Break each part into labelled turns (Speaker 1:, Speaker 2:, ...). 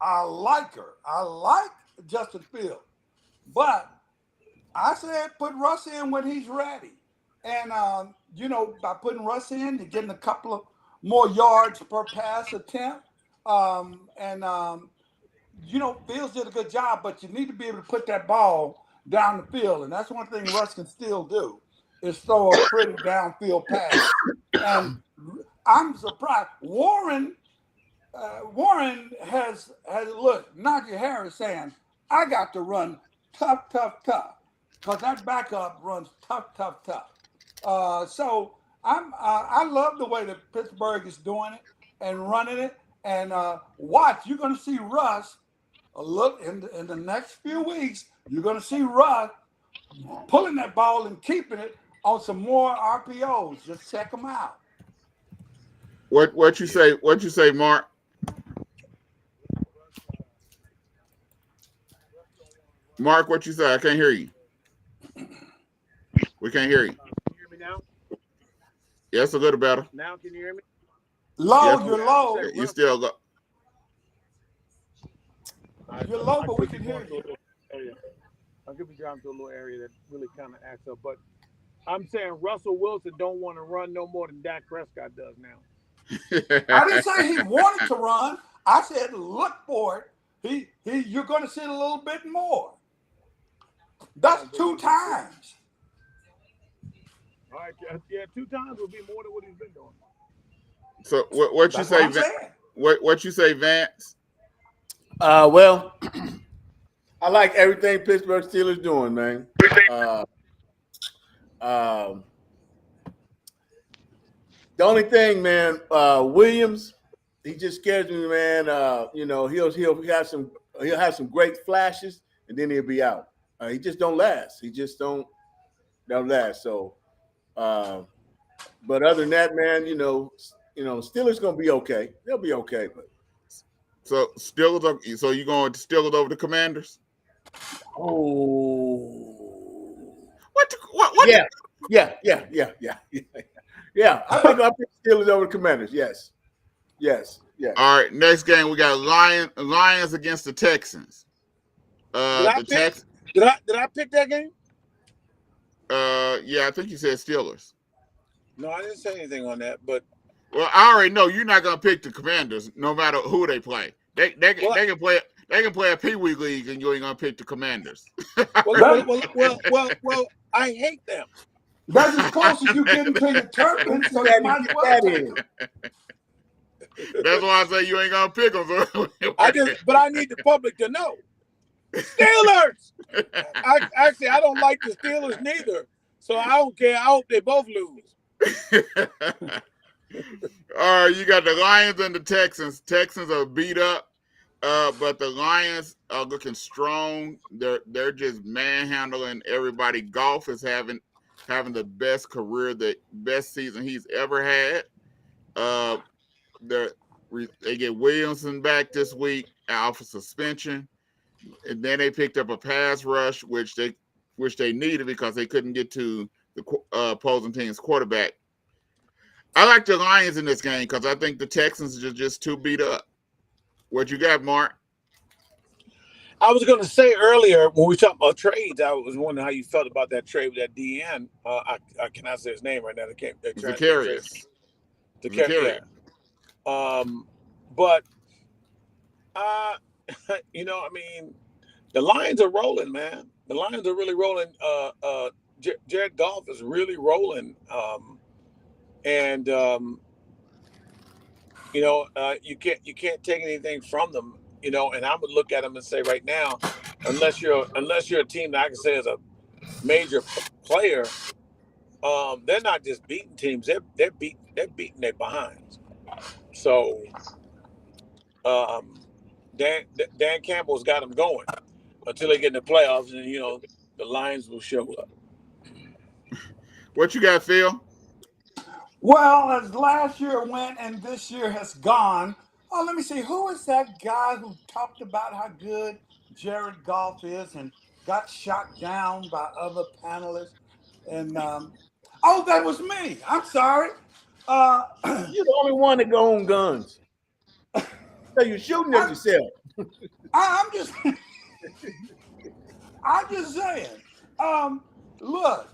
Speaker 1: I like her. I like Justin Fields. But I said put Russ in when he's ready. And, by putting Russ in, you're getting a couple of more yards per pass attempt. Fields did a good job, but you need to be able to put that ball down the field. And that's one thing Russ can still do is throw a pretty downfield pass. And I'm surprised. Warren has look, Najee Harris saying, I got to run tough, tough, tough. Because that backup runs tough, tough, tough. So I love the way that Pittsburgh is doing it and running it. And watch, you're going to see Russ. Look in the next few weeks, you're going to see Russ pulling that ball and keeping it on some more RPOs. Just check them out.
Speaker 2: What you say? What you say, Mark? Mark, what you say? I can't hear you. We can't hear you.
Speaker 3: Can you hear me now?
Speaker 2: Yes, a little better.
Speaker 3: Now can you hear me?
Speaker 1: Low,
Speaker 2: yes,
Speaker 1: you're low.
Speaker 2: You still go.
Speaker 1: You're low, but we can hear you.
Speaker 3: I could be driving to a little area that really kind of acts up. But I'm saying Russell Wilson don't want to run no more than Dak Prescott does now.
Speaker 1: I didn't say he wanted to run. I said look for it. You're going to see it a little bit more. That's 2 times.
Speaker 3: All right, yeah, 2 times will be more than what he's been doing.
Speaker 2: So what you say? What you say, Vance?
Speaker 4: Well, I like everything Pittsburgh Steelers doing, man. The only thing, man, Williams, he just scares me, man. He'll have some great flashes, and then he'll be out. He just don't last. He just don't last. So, but other than that, man, Steelers gonna be okay. They'll be okay. But
Speaker 2: so Steelers. So you going to Steelers over the Commanders?
Speaker 4: Oh,
Speaker 2: what?
Speaker 4: Yeah. I think I'll pick Steelers over the Commanders. Yes.
Speaker 2: All right. Next game we got Lions against the Texans.
Speaker 3: Did I pick that game?
Speaker 2: Yeah, I think you said Steelers.
Speaker 3: No, I didn't say anything on that. But
Speaker 2: I already know you're not gonna pick the Commanders, no matter who they play. They can play. They can play a Pee Wee league, and you ain't gonna pick the Commanders.
Speaker 3: well, I hate them.
Speaker 1: That's as close as you get into your Turpin, so you might as well take them.
Speaker 2: That's why I say you ain't gonna pick them.
Speaker 3: But I need the public to know. Steelers. I don't like the Steelers neither, so I don't care. I hope they both lose.
Speaker 2: All right, you got the Lions and the Texans. Texans are beat up, but the Lions are looking strong. They're just manhandling everybody. Goff is having the best career, the best season he's ever had. They get Williamson back this week out for suspension, and then they picked up a pass rush, which they needed because they couldn't get to the opposing team's quarterback. I like the Lions in this game because I think the Texans are just too beat up. What you got, Mark?
Speaker 3: I was going to say earlier when we talked about trades, I was wondering how you felt about that trade with that DN. I cannot say his name right now.
Speaker 2: Zacharias.
Speaker 3: But the Lions are rolling, man. The Lions are really rolling. Jared Goff is really rolling. You can't take anything from them, and I would look at them and say right now, unless you're a team that I can say is a major player, they're not just beating teams, they're beating their behinds. So Dan Campbell's got them going until they get in the playoffs, and the Lions will show up.
Speaker 2: What you got, Phil?
Speaker 1: Well, as last year went and this year has gone, let me see. Who is that guy who talked about how good Jared Goff is and got shot down by other panelists? And that was me. I'm sorry.
Speaker 4: You're the only one that go on guns. So you're shooting at yourself.
Speaker 1: I'm just I'm just saying. Look,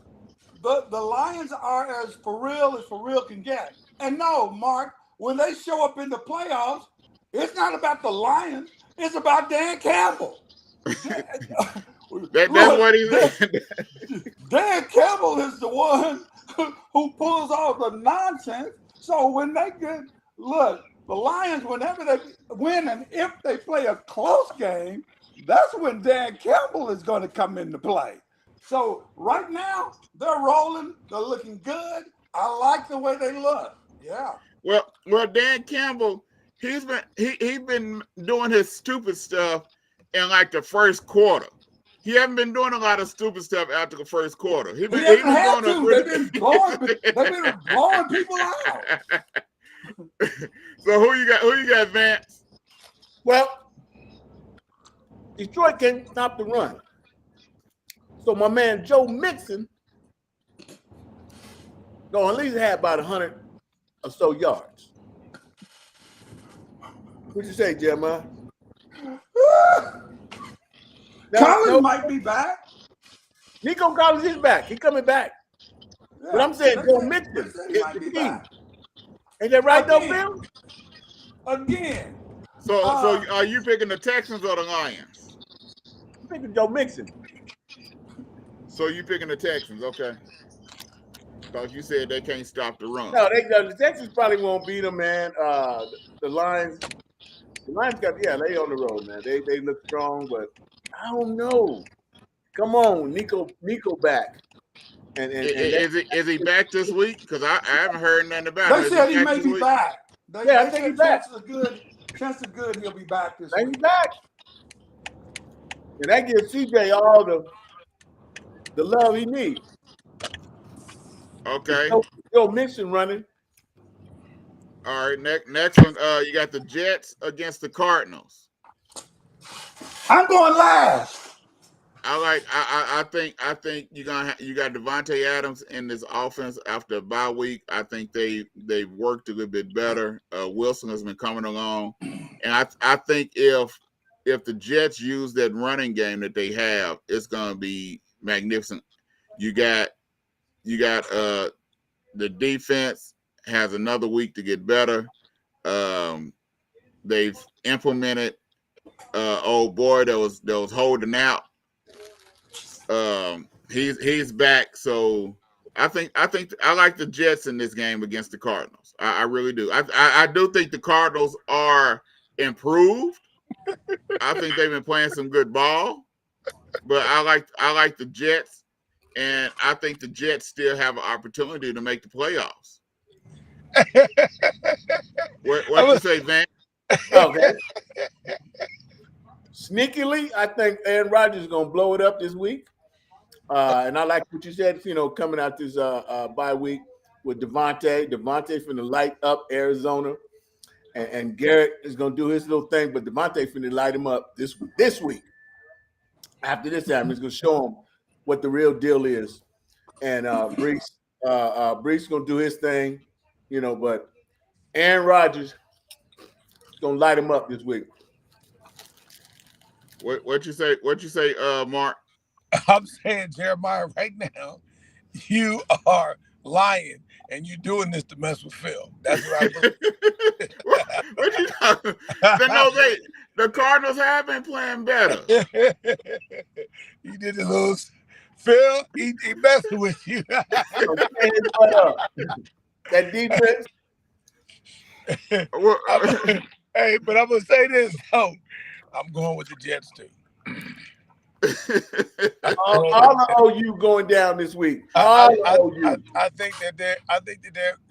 Speaker 1: the Lions are as for real can get. And no, Mark, when they show up in the playoffs, it's not about the Lions. It's about Dan Campbell.
Speaker 2: That's
Speaker 1: Look,
Speaker 2: what he's.
Speaker 1: Dan Campbell is the one who pulls off the nonsense. So when they get look, the Lions, whenever they win and if they play a close game, that's when Dan Campbell is going to come into play. So right now they're rolling, they're looking good. I like the way they look. Yeah.
Speaker 2: Well, Dan Campbell, he's been doing his stupid stuff in like the first quarter. He hasn't been doing a lot of stupid stuff after the first quarter. He
Speaker 1: hasn't
Speaker 2: been
Speaker 1: had
Speaker 2: doing
Speaker 1: to. They've been blowing people out.
Speaker 2: So who you got? Who you got, Vance?
Speaker 4: Well, Detroit can't stop the run. So my man Joe Mixon gonna at least have about 100 or so yards. What you say, Jeremiah?
Speaker 1: Collins might be back.
Speaker 4: Nico Collins is back. He coming back.
Speaker 1: Yeah,
Speaker 4: But I'm saying Joe Mixon is the key.
Speaker 1: back.
Speaker 4: Ain't that right, though, Bill?
Speaker 1: Again.
Speaker 2: So are you picking the Texans or the Lions?
Speaker 4: I'm picking Joe Mixon.
Speaker 2: So you picking the Texans, okay? Because you said they can't stop the run.
Speaker 4: No, the Texans probably won't beat them, man. The Lions got they on the road, man. They look strong, but I don't know. Come on, Nico back. And
Speaker 2: is he back this week? Because I haven't heard nothing about
Speaker 1: him.
Speaker 2: They
Speaker 1: said he may be back.
Speaker 4: I think he's back.
Speaker 1: Chances are good he'll be back this week.
Speaker 4: He's back. And that gives CJ all the love he needs.
Speaker 2: Okay.
Speaker 4: Joe Mixon running.
Speaker 2: All right, next one. You got the Jets against the Cardinals.
Speaker 1: I'm going last.
Speaker 2: I think you got Devontae Adams in this offense after a bye week. I think they've worked a little bit better. Wilson has been coming along, and I think if the Jets use that running game that they have, it's gonna be magnificent. You got the defense has another week to get better. They've implemented old boy that was holding out. He's back, so I think I like the Jets in this game against the Cardinals. I really do. I do think the Cardinals are improved. I think they've been playing some good ball, but I like the Jets, and I think the Jets still have an opportunity to make the playoffs. What you say, Vance?
Speaker 4: Okay. Sneakily, I think Aaron Rodgers is gonna blow it up this week. And I like what you said, coming out this bye week with Devontae. Devontae's finna light up Arizona. And Garrett is gonna do his little thing, but Devontae finna light him up this week. After this time, he's gonna show him what the real deal is. And Brees gonna do his thing, but Aaron Rodgers is gonna light him up this week.
Speaker 2: What you say, Mark?
Speaker 3: I'm saying, Jeremiah, right now, you are lying and you're doing this to mess with Phil. That's what I'm doing.
Speaker 2: what you talking? The Cardinals have been playing better.
Speaker 3: You did a little Phil, he messing with you.
Speaker 4: That defense.
Speaker 3: Hey, but I'm gonna say this though. I'm going with the Jets too.
Speaker 4: all the OU going down this week.
Speaker 3: I think that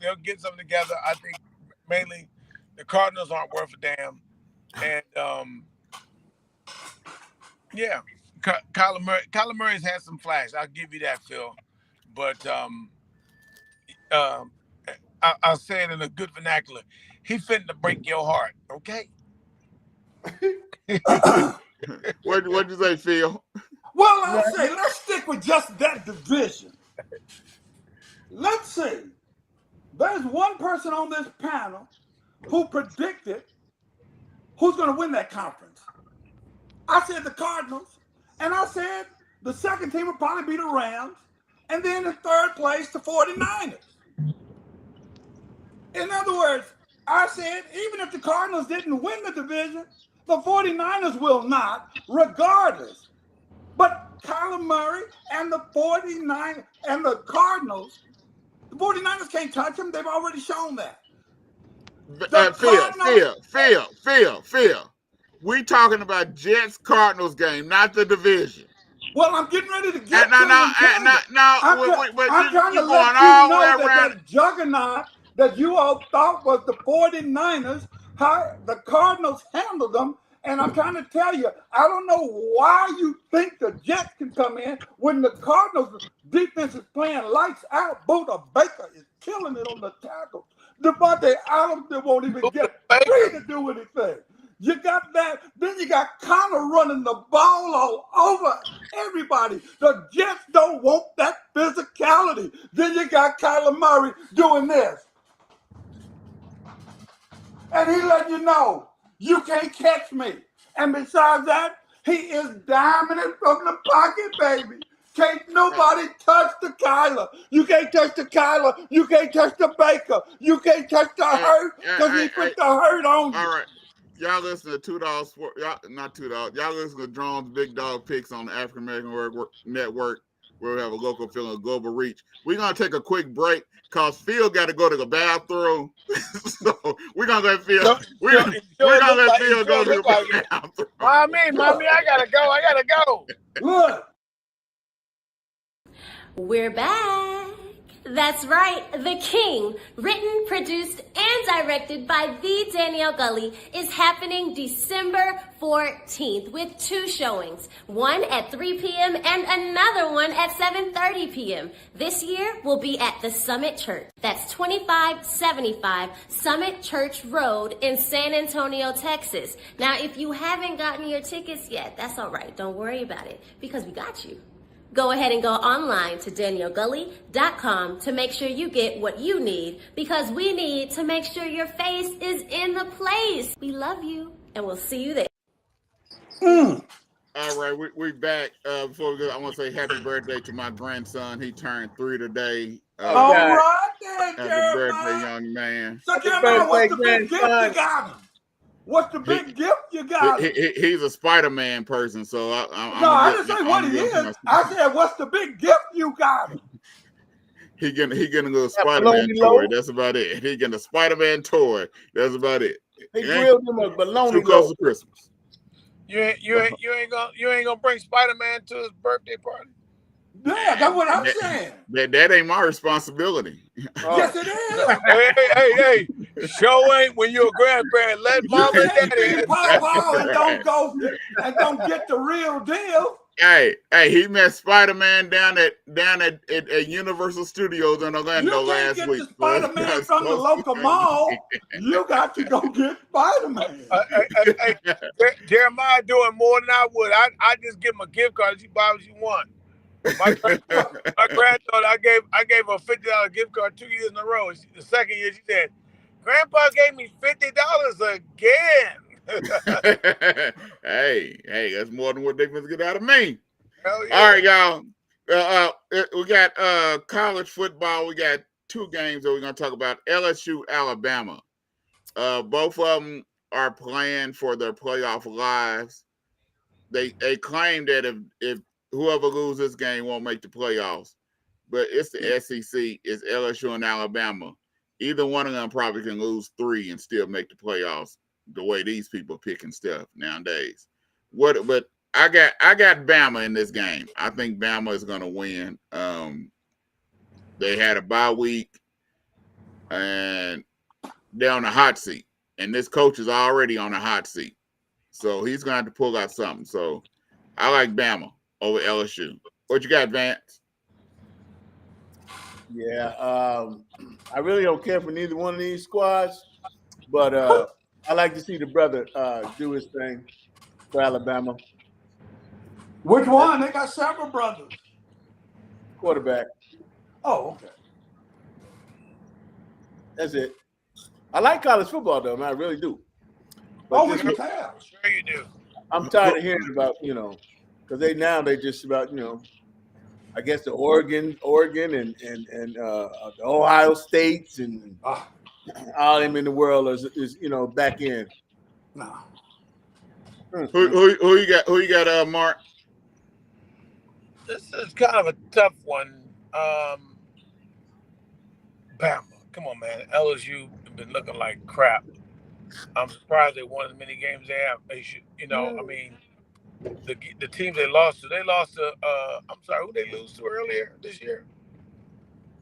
Speaker 3: they'll get something together. I think mainly the Cardinals aren't worth a damn, and yeah, Kyler Murray's had some flash. I'll give you that, Phil. But I'll say it in a good vernacular. He finna break your heart, okay?
Speaker 2: What'd you say, Phil?
Speaker 1: Well, I'll say let's stick with just that division. Let's see. There's one person on this panel who predicted who's going to win that conference. I said the Cardinals, and I said the second team would probably be the Rams, and then in third place, the 49ers. In other words, I said even if the Cardinals didn't win the division, the 49ers will not, regardless. But Kyler Murray and the 49ers and the Cardinals, the 49ers can't touch them. They've already shown that.
Speaker 2: Phil. We talking about Jets Cardinals game, not the division.
Speaker 1: Well, I'm getting ready to get
Speaker 2: No,
Speaker 1: to it. I'm trying to let you know that juggernaut that you all thought was the 49ers, how the Cardinals handled them. And I'm trying to tell you, I don't know why you think the Jets can come in when the Cardinals defense is playing lights out. Buda Baker is killing it on the tackles. Devontae Adams won't even get free to do anything. You got that. Then you got Connor running the ball all over everybody. The Jets don't want that physicality. Then you got Kyler Murray doing this. And he letting you know, you can't catch me. And besides that, he is dominant from the pocket, baby. Can't nobody touch the Kyler. You can't touch the Kyler. You can't touch the Baker. You can't touch the Hurt because he put the Hurt on you.
Speaker 2: All right. Y'all listen to $2 not $2. Y'all listen to Drone's Big Dog Picks on the African American Network, where we have a local feeling of global reach. We're gonna take a quick break because Phil got to go to the bathroom. So we're gonna let Phil. We're gonna let Phil go to the bathroom.
Speaker 3: Mommy, I gotta go.
Speaker 1: Look.
Speaker 5: We're back. That's right, The King, written, produced, and directed by the Danielle Gully, is happening December 14th with 2 showings, one at 3 p.m. and another one at 7:30 p.m. This year will be at the Summit Church. That's 2575 Summit Church Road in San Antonio, Texas. Now, if you haven't gotten your tickets yet, that's all right. Don't worry about it because we got you. Go ahead and go online to daniellegully.com to make sure you get what you need, because we need to make sure your face is in the place. We love you, and we'll see you there.
Speaker 2: All right, we back. Before we go, I want to say happy birthday to my grandson. He turned 3 today.
Speaker 1: All right, then,
Speaker 2: happy birthday, young man.
Speaker 1: So, Jeremiah, what's the big gift you got him? What's the big gift you got him?
Speaker 2: He's a Spider-Man person, so
Speaker 1: I didn't say what he is. I said, what's the big gift you got him?
Speaker 2: He getting a little Spider-Man toy. That's about it. He getting a Spider-Man toy. That's about it.
Speaker 4: He grilled him a baloney
Speaker 2: too close to Christmas.
Speaker 3: You ain't gonna bring Spider-Man to his birthday party?
Speaker 1: Yeah, that's what I'm saying.
Speaker 2: That ain't my responsibility.
Speaker 1: Yes, it is.
Speaker 3: Hey, show ain't when you're a grandparent. Let mom and daddy
Speaker 1: and don't get the real deal.
Speaker 2: Hey, he met Spider-Man down at Universal Studios in Orlando last week.
Speaker 1: You can't get the Spider-Man from the local mall. You got to go get Spider-Man.
Speaker 3: Jeremiah doing more than I would. I just give him a gift card. You buy what you want. My granddaughter, I gave her a $50 gift card 2 years in a row. The second year, she said, "Grandpa gave me $50 again."
Speaker 2: hey, that's more than what they must get out of me.
Speaker 3: Hell yeah.
Speaker 2: All right, y'all. We got college football. We got 2 games that we're gonna talk about. LSU, Alabama. Both of them are playing for their playoff lives. They claim that if whoever loses this game won't make the playoffs, but it's the SEC. It's LSU and Alabama. Either one of them probably can lose 3 and still make the playoffs. The way these people picking stuff nowadays. But I got Bama in this game. I think Bama is going to win. They had a bye week, and they're on a hot seat. And this coach is already on a hot seat, so he's going to have to pull out something. So I like Bama over LSU. What you got, Vance?
Speaker 4: Yeah, I really don't care for neither one of these squads, but I like to see the brother do his thing for Alabama.
Speaker 1: Which one? They got several brothers.
Speaker 4: Quarterback.
Speaker 1: Oh, okay.
Speaker 4: That's it. I like college football, though, man. I really do.
Speaker 1: But we can tell.
Speaker 3: Sure you do.
Speaker 4: I'm tired of hearing about because they just about I guess the Oregon and the Ohio States and
Speaker 1: Ah,
Speaker 4: all them in the world is back in.
Speaker 1: no.
Speaker 2: Who you got? Who you got? Mark.
Speaker 3: This is kind of a tough one. Bama. Come on, man. LSU have been looking like crap. I'm surprised they won as many games they have. They should, I mean, the teams they lost to. I'm sorry, who they lose to earlier this year?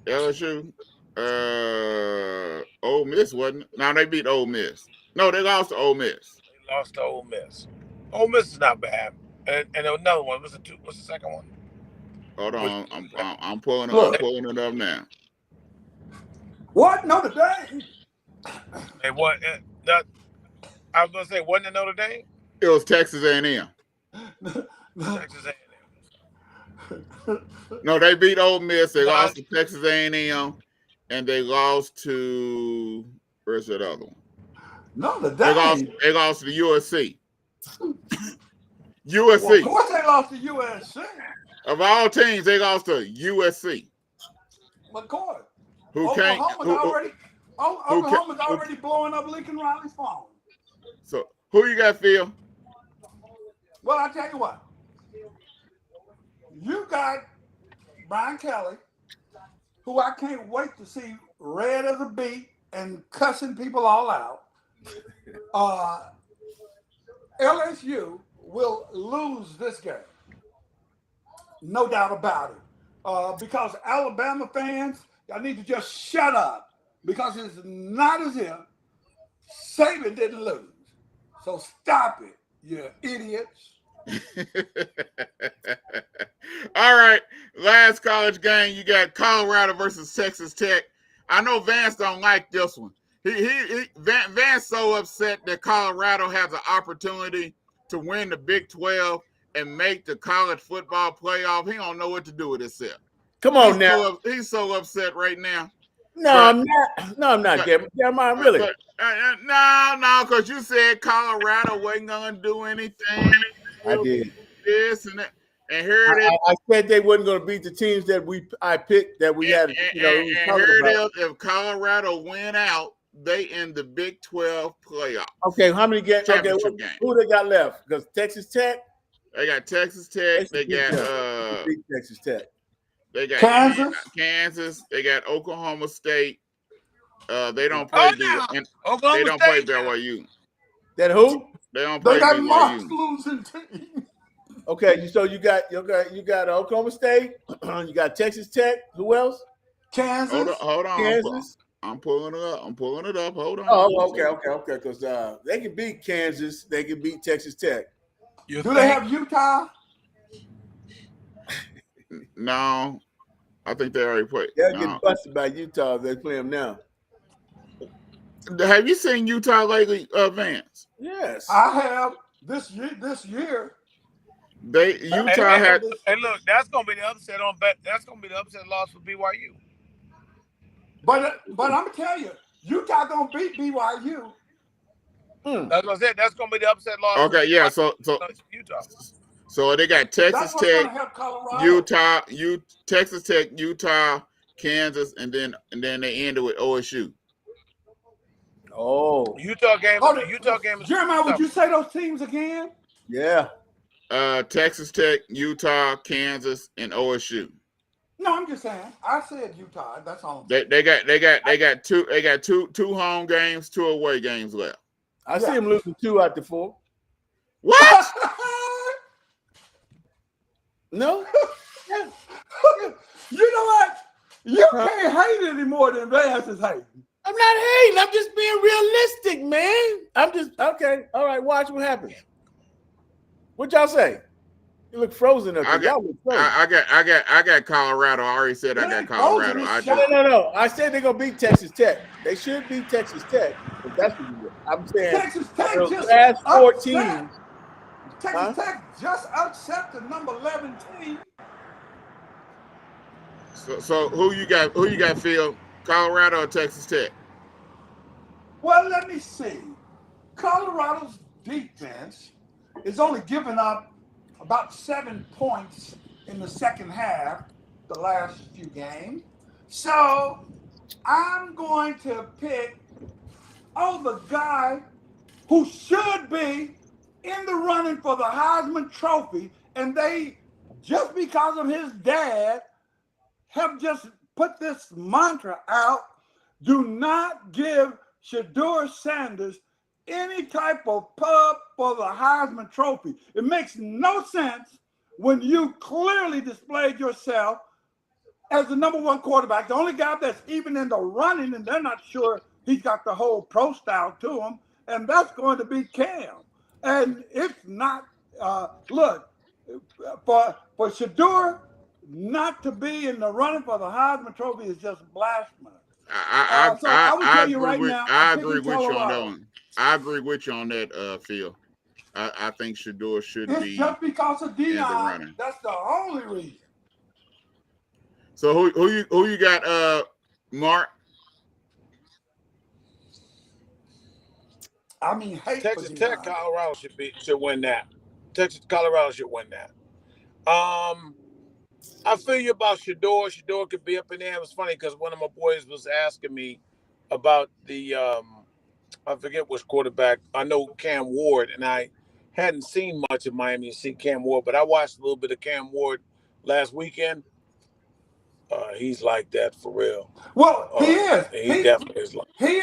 Speaker 2: LSU. Ole Miss wasn't it? No, they beat Ole Miss. No, they lost to Ole Miss.
Speaker 3: They lost to Ole Miss. Ole Miss is not bad. And another one. What's the second one?
Speaker 2: Hold on, I'm pulling it.
Speaker 1: Look.
Speaker 2: I'm pulling it up now.
Speaker 1: What? Notre Dame?
Speaker 3: They won. I was gonna say, wasn't it Notre Dame?
Speaker 2: It was Texas A&M.
Speaker 3: Texas A&M.
Speaker 2: No, they beat Ole Miss. They lost to Texas A&M, and they lost to where's that other one?
Speaker 1: Notre Dame.
Speaker 2: They lost to the USC.
Speaker 1: Well,
Speaker 2: USC.
Speaker 1: of course they lost to USC.
Speaker 2: Of all teams, they lost to USC.
Speaker 1: Of course.
Speaker 2: Oklahoma's
Speaker 1: already blowing up Lincoln Riley's phone.
Speaker 2: So who you got, Phil?
Speaker 1: Well, I tell you what. You got Brian Kelly, who I can't wait to see red as a beet and cussing people all out. LSU will lose this game. No doubt about it. Because Alabama fans, y'all need to just shut up. Because it's not as if Saban didn't lose. So stop it, you idiots.
Speaker 2: All right, last college game. You got Colorado versus Texas Tech. I know Vance don't like this one. Vance so upset that Colorado has an opportunity to win the Big 12 and make the college football playoff. He don't know what to do with himself.
Speaker 4: Come on now.
Speaker 2: He's so upset right now.
Speaker 4: I'm not. Jeremiah, really?
Speaker 2: No, because you said Colorado wasn't going to do anything.
Speaker 4: I did.
Speaker 2: This and that. And here it is.
Speaker 4: I said they wasn't going to beat the teams that I picked that we had.
Speaker 2: And here it is. If Colorado win out, they in the Big 12 playoff.
Speaker 4: Okay, how many games? Okay,
Speaker 2: Game.
Speaker 4: who they got left? Because Texas Tech.
Speaker 2: They got Texas Tech. They got
Speaker 4: Texas Tech.
Speaker 2: They got Kansas. They got Oklahoma State. They don't play. They don't play BYU.
Speaker 4: That who?
Speaker 2: They don't play
Speaker 1: got
Speaker 2: BYU.
Speaker 1: Marc's losing team.
Speaker 4: Okay, so you got Oklahoma State. You got Texas Tech. Who else?
Speaker 1: Kansas.
Speaker 2: Hold on.
Speaker 4: Kansas.
Speaker 2: I'm pulling it up. Hold on.
Speaker 4: Oh, okay. Because they can beat Kansas. They can beat Texas Tech.
Speaker 1: Do they have Utah?
Speaker 2: No, I think they already played.
Speaker 4: They'll get busted by Utah if they play them now.
Speaker 2: Have you seen Utah lately, Vance?
Speaker 4: Yes,
Speaker 1: I have this year.
Speaker 2: Utah had.
Speaker 3: Hey, look, that's gonna be the upset on bet. That's gonna be the upset loss for BYU.
Speaker 1: But I'm gonna tell you, Utah gonna beat BYU.
Speaker 3: That's what I said. That's gonna be the upset loss.
Speaker 2: Okay, yeah. So
Speaker 3: Utah.
Speaker 2: So they got Texas Tech, Utah, Texas Tech, Utah, Kansas, and then they ended with OSU.
Speaker 4: Oh,
Speaker 3: Utah game. Utah game.
Speaker 1: Jeremiah, would you say those teams again?
Speaker 4: Yeah.
Speaker 2: Texas Tech, Utah, Kansas, and OSU.
Speaker 1: No, I'm just saying. I said Utah. That's all.
Speaker 2: They got two home games, 2 away games left.
Speaker 4: I see them losing 2 out of 4.
Speaker 2: What?
Speaker 4: No.
Speaker 1: You know what? You can't hate any more than Vance is hating.
Speaker 4: I'm not hating. I'm just being realistic, man. I'm just okay. All right, watch what happens. What y'all say? You look frozen up there. Y'all look frozen.
Speaker 2: I got Colorado. I already said I got Colorado.
Speaker 4: No. I said they're gonna beat Texas Tech. They should beat Texas Tech. But that's what you do. I'm saying
Speaker 1: Texas Tech just
Speaker 4: last 14.
Speaker 1: Texas Tech just upset the number 11 team.
Speaker 2: So who you got, Phil? Colorado or Texas Tech?
Speaker 1: Well, let me see. Colorado's defense is only giving up about 7 points in the second half, the last few games. So I'm going to pick, the guy who should be in the running for the Heisman Trophy, and they, just because of his dad, have just put this mantra out: do not give Shedeur Sanders any type of pub for the Heisman Trophy. It makes no sense when you clearly displayed yourself as the number one quarterback, the only guy that's even in the running, and they're not sure he's got the whole pro style to him, and that's going to be Cam. And it's not, look, for Shedeur not to be in the running for the Heisman Trophy is just blasphemous. So I would tell you right now,
Speaker 2: I agree with you on that one. I agree with you on that, Phil. I think Shedeur should be.
Speaker 1: It's just because of Deion. That's the only reason.
Speaker 2: So who you got, Mark?
Speaker 1: I mean,
Speaker 3: Texas Tech, Colorado should win that. Colorado should win that. I feel you about Shedeur. Shedeur could be up in there. It was funny because one of my boys was asking me about the I forget which quarterback. I know Cam Ward, and I hadn't seen much of Miami to see Cam Ward, but I watched a little bit of Cam Ward last weekend. He's like that for real.
Speaker 1: Well, he is.
Speaker 3: He definitely is like that.
Speaker 1: He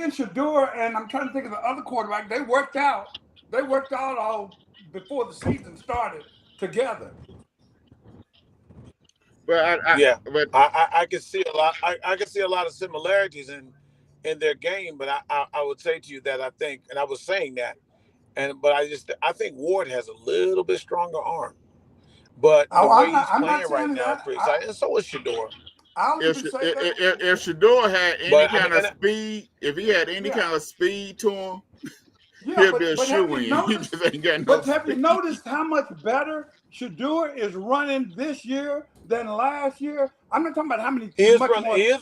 Speaker 1: and Shedeur, and I'm trying to think of the other quarterback. They worked out all before the season started together.
Speaker 2: But
Speaker 3: I can see a lot. I can see a lot of similarities in their game. But I would say to you that I think, and I was saying that, but I think Ward has a little bit stronger arm. But the way he's playing right now is pretty exciting. And so is Shedeur.
Speaker 2: If Shedeur had any kind of speed, if he had any kind of speed to him, he'll be a shoe-in. He just ain't got no
Speaker 1: But have you noticed how much better Shedeur is running this year than last year? I'm not talking about how many.
Speaker 3: He is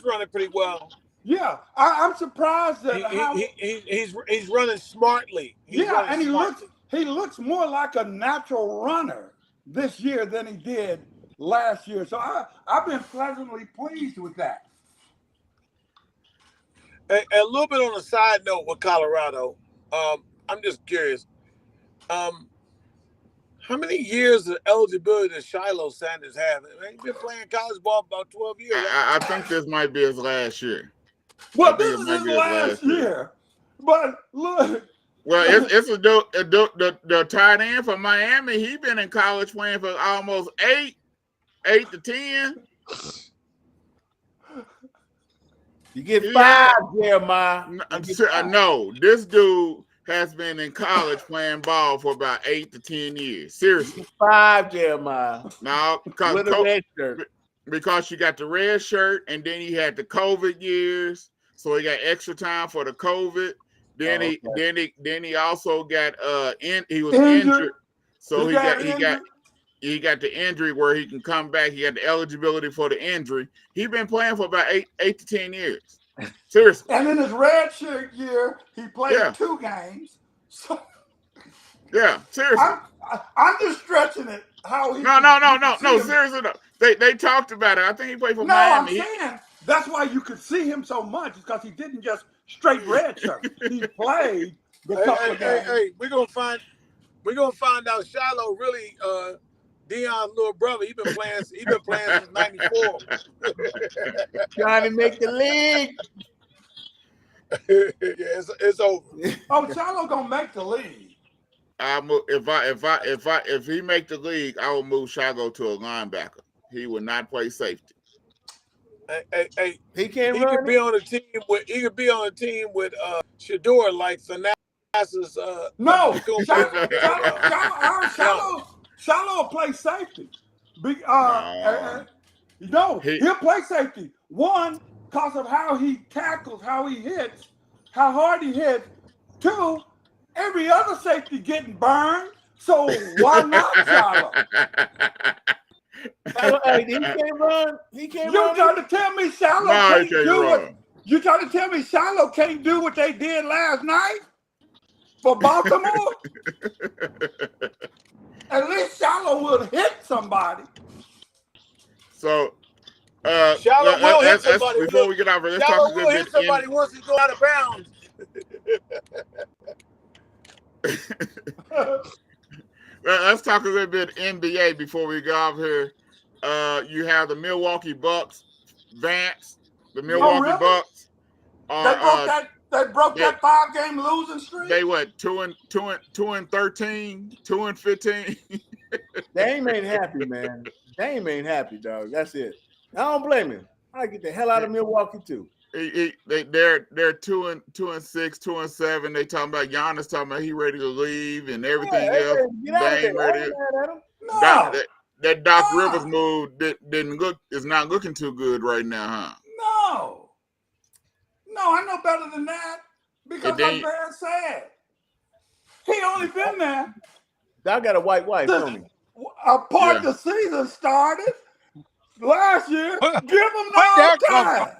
Speaker 3: running pretty well.
Speaker 1: Yeah, I'm surprised that
Speaker 3: he's running smartly. He
Speaker 1: looks more like a natural runner this year than he did last year. So I've been pleasantly pleased with that.
Speaker 3: A little bit on a side note with Colorado, I'm just curious. How many years of eligibility does Shiloh Sanders have? He's been playing college ball about 12 years.
Speaker 2: I think this might be his last year.
Speaker 1: Well, this is his last year. But look.
Speaker 2: Well, it's the tight end for Miami. He's been in college playing for almost 8 to 10.
Speaker 4: You get 5, Jeremiah.
Speaker 2: No, this dude has been in college playing ball for about 8 to 10 years. Seriously.
Speaker 4: 5, Jeremiah.
Speaker 2: No, because you got the red shirt, and then he had the COVID years, so he got extra time for the COVID. Then he also got he was injured, so he got the injury where he can come back. He had the eligibility for the injury. He's been playing for about 8 to 10 years. Seriously.
Speaker 1: And in his red shirt year, he played 2 games. So
Speaker 2: yeah, seriously.
Speaker 1: I'm just stretching it. How he
Speaker 2: no. Seriously, no. They talked about it. I think he played for Miami.
Speaker 1: I'm saying that's why you could see him so much, because he didn't just straight red shirt. He played the couple of games.
Speaker 3: Hey, we're gonna find out Shiloh really Deion's little brother. He's been playing since '94.
Speaker 4: Trying to make the league.
Speaker 3: Yeah, it's over.
Speaker 1: Oh, Shiloh gonna make the league.
Speaker 2: If he make the league, I will move Shiloh to a linebacker. He will not play safety.
Speaker 3: Hey,
Speaker 4: he can't.
Speaker 3: He could be on a team with Shedeur, like Thanasis.
Speaker 1: No, Shiloh will play safety. He'll play safety. One, because of how he tackles, how he hits, how hard he hits. 2, every other safety getting burned. So why not Shiloh?
Speaker 4: He can't run. He can't run.
Speaker 1: You trying to tell me Shiloh can't do what? You trying to tell me Shiloh can't do what they did last night? for Baltimore? At least Shallow would hit somebody.
Speaker 2: So,
Speaker 3: Shallow will hit somebody.
Speaker 2: before we get out of here, let's talk
Speaker 3: Shallow
Speaker 2: a
Speaker 3: will
Speaker 2: good
Speaker 3: hit
Speaker 2: bit.
Speaker 3: somebody once he go out of bounds.
Speaker 2: Let's talk a little bit NBA before we go off here. You have the Milwaukee Bucks, Vance. The Milwaukee
Speaker 1: really?
Speaker 2: Bucks are
Speaker 1: They broke that 5-game losing streak.
Speaker 2: They what 2-13, 2-15.
Speaker 4: Dame ain't happy, man. Dame ain't happy, dog. That's it. I don't blame him. I get the hell out of Milwaukee too.
Speaker 2: They're 2-6, 2-7. They talking about Giannis talking about he ready to leave and everything else. Dame ready.
Speaker 1: No.
Speaker 2: That Doc Rivers move is not looking too good right now, huh?
Speaker 1: No, I know better than that because like Vance said, he only been there.
Speaker 4: I got a white wife, don't he?
Speaker 1: The season started last year. Give him no time.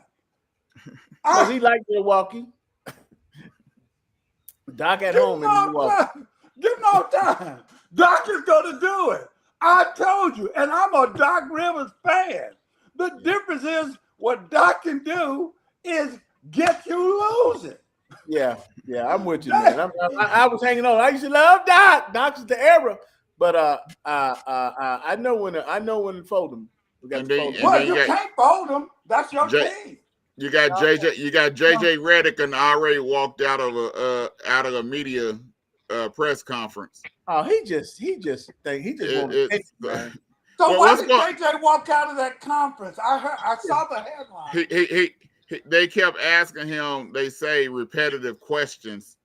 Speaker 4: Because he liked Milwaukee. Doc at home in Milwaukee.
Speaker 1: Give no time. Doc is going to do it. I told you, and I'm a Doc Rivers fan. The difference is what Doc can do is get you losing.
Speaker 4: Yeah, I'm with you, man. I was hanging on. I used to love Doc. Doc's the era, but I know when to fold him. You
Speaker 1: can't fold him. That's your team.
Speaker 2: You got JJ Redick and already walked out of a media press conference.
Speaker 4: Oh, he just wants to take, man.
Speaker 1: So why did JJ walk out of that conference? I saw the headline.
Speaker 2: They kept asking him, they say, repetitive questions.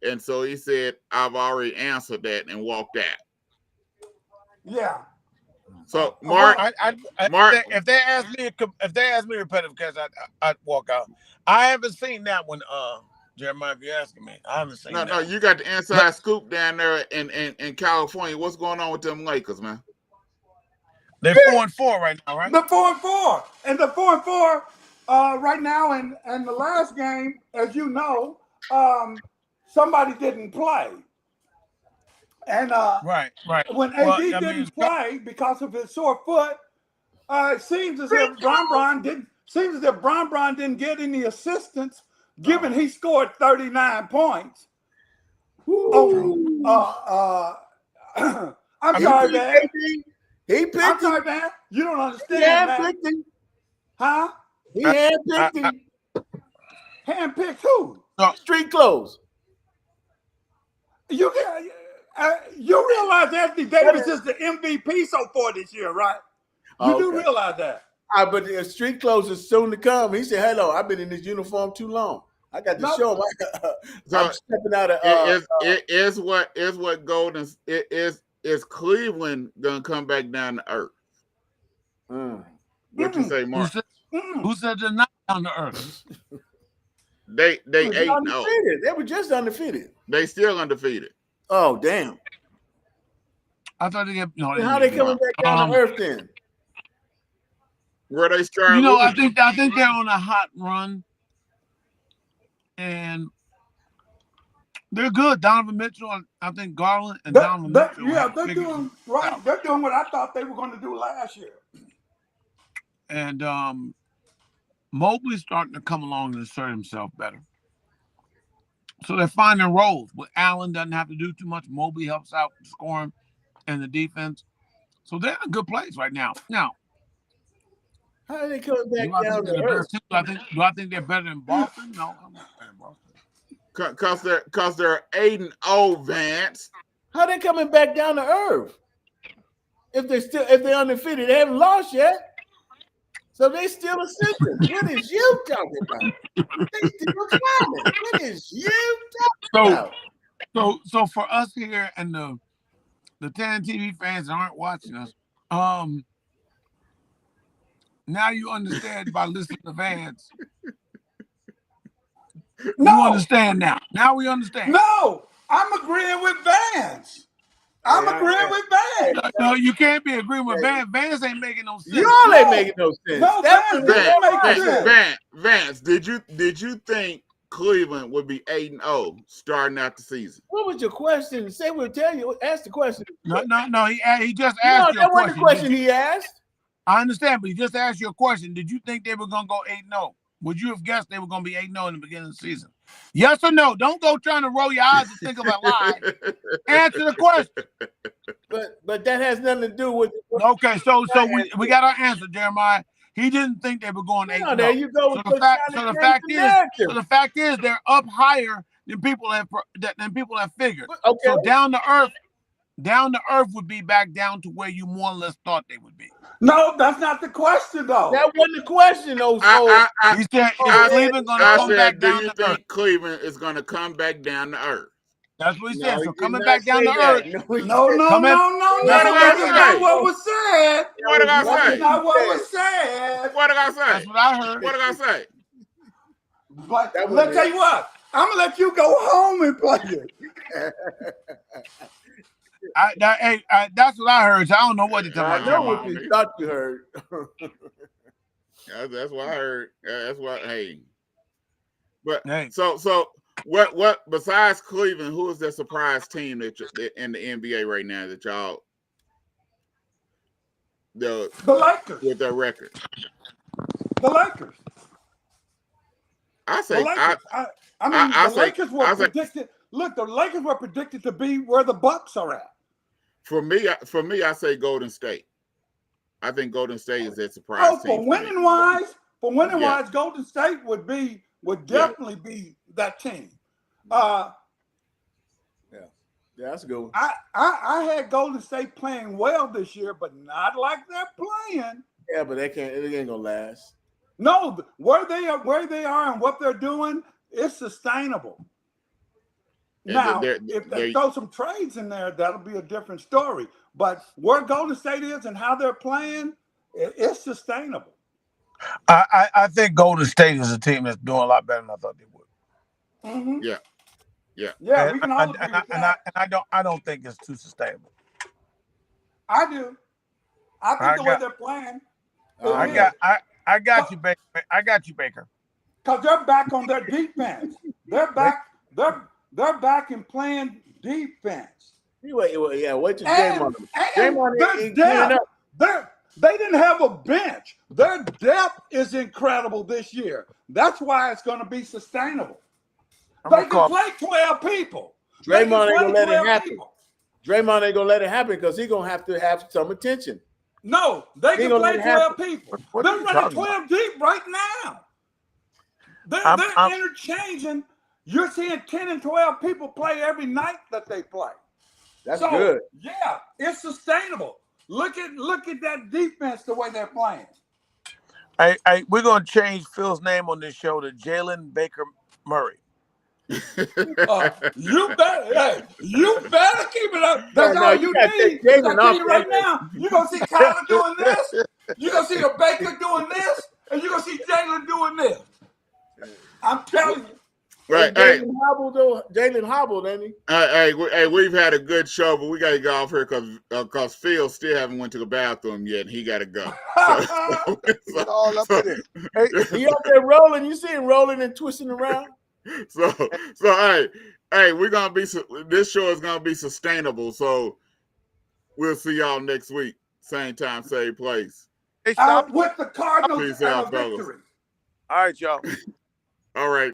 Speaker 2: And so he said, I've already answered that and walked out.
Speaker 1: Yeah.
Speaker 2: So Mark,
Speaker 3: if they ask me repetitive questions, I'd walk out. I haven't seen that one, Jeremiah, if you're asking me. I haven't seen that.
Speaker 2: No, you got the inside scoop down there in California. What's going on with them Lakers, man?
Speaker 3: They're 4-4 right now, right?
Speaker 1: They're 4-4. And the 4-4 right now in the last game, as you know, somebody didn't play. And
Speaker 3: right.
Speaker 1: When AD didn't play because of his sore foot, it seems as if Bron didn't get any assistance, given he scored 39 points. I'm sorry, man.
Speaker 4: He picked
Speaker 1: I'm sorry, man. You don't understand that. Huh?
Speaker 4: He handpicked him.
Speaker 1: Handpicked who?
Speaker 4: Street clothes.
Speaker 1: You realize Anthony Davis is the MVP so far this year, right? You do realize that.
Speaker 4: But the street clothes is soon to come. He said, "Hello, I've been in this uniform too long. I got to show him. I'm stepping out of."
Speaker 2: Is Cleveland gonna come back down to earth? What you say, Mark?
Speaker 3: Who said they're not down to earth?
Speaker 2: They 8-0.
Speaker 4: They were just undefeated.
Speaker 2: They still undefeated.
Speaker 4: Oh damn!
Speaker 3: I thought they get
Speaker 4: how they coming back down to earth then?
Speaker 2: Where they started?
Speaker 3: I think they're on a hot run, and they're good. Donovan Mitchell, I think Garland and Donovan Mitchell.
Speaker 1: Yeah, they're doing right. Out. They're doing what I thought they were going to do last year.
Speaker 3: And Mobley's starting to come along and assert himself better. So they're finding roles. But Allen doesn't have to do too much. Mobley helps out scoring and the defense. So they're in a good place right now. Now,
Speaker 4: how are they coming back down to earth?
Speaker 3: Do I think they're better than Boston? No, I'm not better than Boston.
Speaker 2: Because they're 8-0, Vance.
Speaker 4: How they coming back down to earth? If they're undefeated, they haven't lost yet. So they still ascending. What is you talking about? They still climbing. What is you talking about?
Speaker 3: So for us here and the TAAN TV fans that aren't watching us, now you understand by listening to Vance. You understand now. Now we understand.
Speaker 1: No, I'm agreeing with Vance.
Speaker 3: No, you can't be agreeing with Vance. Vance ain't making no sense.
Speaker 4: You all ain't making no sense.
Speaker 1: No,
Speaker 2: Vance, did you think Cleveland would be 8-0 starting out the season?
Speaker 4: What was your question? Say we'll tell you. Ask the question.
Speaker 6: No. He just
Speaker 4: No,
Speaker 6: asked you a
Speaker 4: that wasn't the question
Speaker 6: Did
Speaker 4: he asked.
Speaker 6: I understand, but he just asked you a question. Did you think they were going to go 8-0? Would you have guessed they were going to be 8-0 in the beginning of the season? Yes or no? Don't go trying to roll your eyes and think of a lie. Answer the question.
Speaker 4: But that has nothing to do with.
Speaker 6: Okay, so we got our answer, Jeremiah. He didn't think they were going 8-0.
Speaker 4: There you go.
Speaker 6: So the fact is they're up higher than people have figured.
Speaker 4: Okay.
Speaker 6: So down to earth would be back down to where you more or less thought they would be.
Speaker 1: No, that's not the question, though.
Speaker 4: That wasn't the question, though.
Speaker 6: He said, is Cleveland going to come back down to earth?
Speaker 2: Do you think Cleveland is going to come back down to earth?
Speaker 6: That's what he said.
Speaker 4: No,
Speaker 6: So
Speaker 4: he
Speaker 6: coming
Speaker 4: did
Speaker 6: back
Speaker 4: not
Speaker 6: down to
Speaker 4: say that.
Speaker 6: earth.
Speaker 4: No.
Speaker 1: What did I
Speaker 2: What
Speaker 1: was said.
Speaker 2: What did I say?
Speaker 1: That's not what was said.
Speaker 2: What did I say?
Speaker 6: That's what I heard.
Speaker 2: What did I say?
Speaker 1: But let's tell you what. I'm gonna let you go home and play it.
Speaker 6: That's what I heard. So I don't know what to tell
Speaker 4: I
Speaker 6: you.
Speaker 4: know what you thought you heard.
Speaker 2: That's what I heard. That's what. Hey, but
Speaker 6: Hey.
Speaker 2: So what besides Cleveland? Who is the surprise team that in the NBA right now that y'all
Speaker 1: The Lakers.
Speaker 2: with their record?
Speaker 1: The Lakers.
Speaker 2: I say
Speaker 1: The Lakers. The Lakers were predicted. Look, the Lakers were predicted to be where the Bucks are at.
Speaker 2: For me, I say Golden State. I think Golden State is that surprise team.
Speaker 1: For winning wise, Golden State would definitely be that team.
Speaker 4: Yeah, that's a good one.
Speaker 1: I had Golden State playing well this year, but not like they're playing.
Speaker 4: Yeah, but it ain't gonna last.
Speaker 1: No, where they are and what they're doing is sustainable. Now, if they throw some trades in there, that'll be a different story. But where Golden State is and how they're playing, it's sustainable.
Speaker 6: I think Golden State is a team that's doing a lot better than I thought they would.
Speaker 1: Mm-hmm.
Speaker 2: Yeah.
Speaker 1: Yeah, we can all agree with that.
Speaker 6: I don't think it's too sustainable.
Speaker 1: I do. I think the way they're playing.
Speaker 6: I got you, Baker. I got you, Baker.
Speaker 1: Because they're back on their defense. They're back. They're back and playing defense.
Speaker 4: Wait till Draymond.
Speaker 1: Draymond they didn't have a bench. Their depth is incredible this year. That's why it's going to be sustainable. They can play 12 people.
Speaker 4: Draymond ain't gonna let it happen. Draymond ain't gonna let it happen because he's gonna have to have some attention.
Speaker 1: No, they can play 12 people. They're running 12 deep right now. They're interchanging. You're seeing 10 and 12 people play every night that they play.
Speaker 4: That's good.
Speaker 1: Yeah, it's sustainable. Look at that defense the way they're playing.
Speaker 6: We're gonna change Phil's name on this show to Jalen Baker Murray.
Speaker 1: You better keep it up. That's all you need. I tell you right now, you're gonna see Kyler doing this, you're gonna see a Baker doing this, and you're gonna see Jalen doing this. I'm telling you.
Speaker 2: Right,
Speaker 4: Jalen hobbled, ain't he?
Speaker 2: Hey, we've had a good show, but we got to get off here because Phil still haven't went to the bathroom yet, and he got to go.
Speaker 6: It's all up in there.
Speaker 4: He up there rolling. You see him rolling and twisting around.
Speaker 2: So we're gonna be. This show is gonna be sustainable. So we'll see y'all next week, same time, same place.
Speaker 1: With the Cardinals
Speaker 2: Peace
Speaker 1: and
Speaker 2: out,
Speaker 1: a
Speaker 2: fellas.
Speaker 1: victory.
Speaker 6: All right, y'all.
Speaker 2: All right.